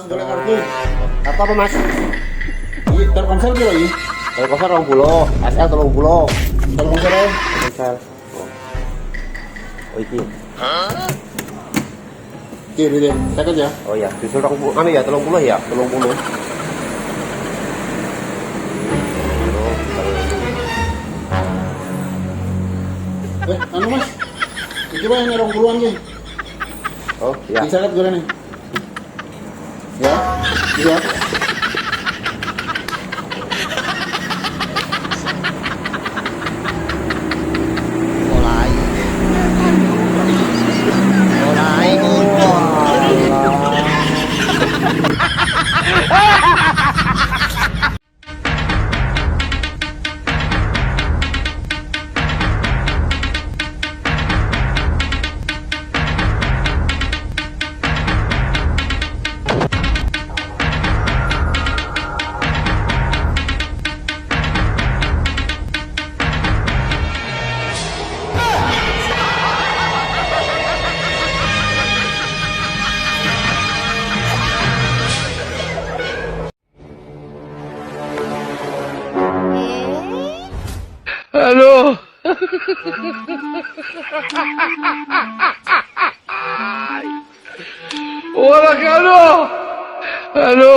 Golek kartu. Kartu apa mas? Iki Telkomsel piro iki? Telkomsel 20, SL 30. Telkomsel ae. Telkomsel. Oh iki. Kiri deh, seket ya. Oh ya, disuruh 20, anu ya 30 ya, 30. Anu mas. Iki wae yang 20-an ki. Oh ya. Diseret golek nih. Ya, iya. Mulai ngumpul. Halo. Hola, Carlos. Halo.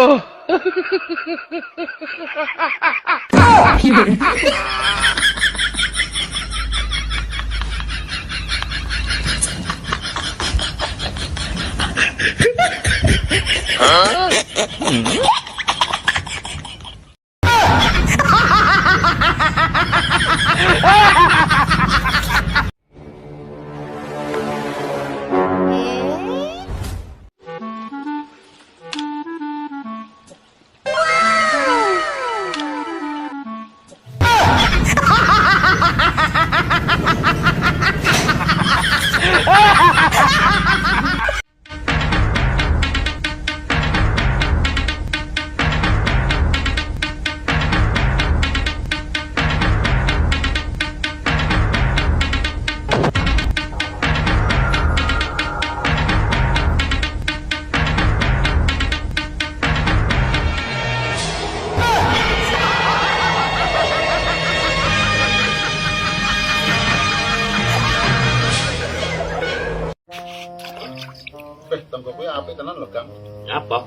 Tonggo kuwi apik tenan lho, Kang. Apa?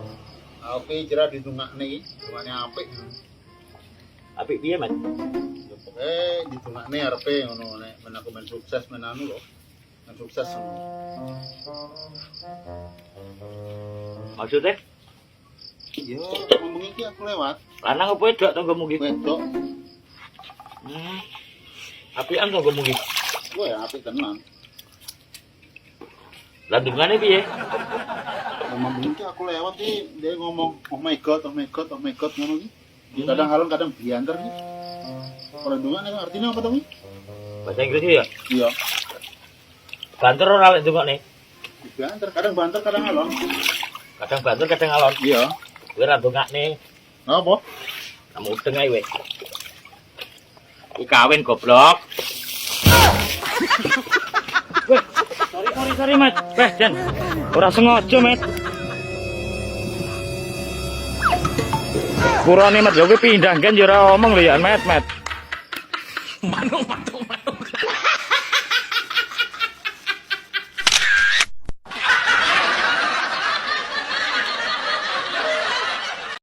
Oke, jera ditungakne iki, dungane apik. Apik piye, Mas? Ya pokoke ditungakne arepe ngono nek men aku men sukses men anu lho. Men sukses ngono. Maksudnya? Yo, ngomong iki aku lewat. Lanang apa wedok tanggamu iki? Wedok. Apian tanggamu iki. Wah, apik tenan. Landungane piye? Ngomong iki aku lewat iki dia ngomong, "Oh my god, oh my god, oh my god" ngono iki. Kadang halon kadang bianter iki. Ora dungane artinya apa to iki? Bahasa Inggris ya? Iya, Banter ora lek ndungokne. bianter kadang banter kadang halon. Kadang banter kadang alon. Iya. Kowe ra ndungakne. Apa? Kamu udeng ae weh. Iki kawin goblok. Weh, sorry, Mas. Weh, Jan. Ora sengaja, Mas. Kurane Mas, yo kowe pindah kan yo ora omong lho ya, Mas. Manung.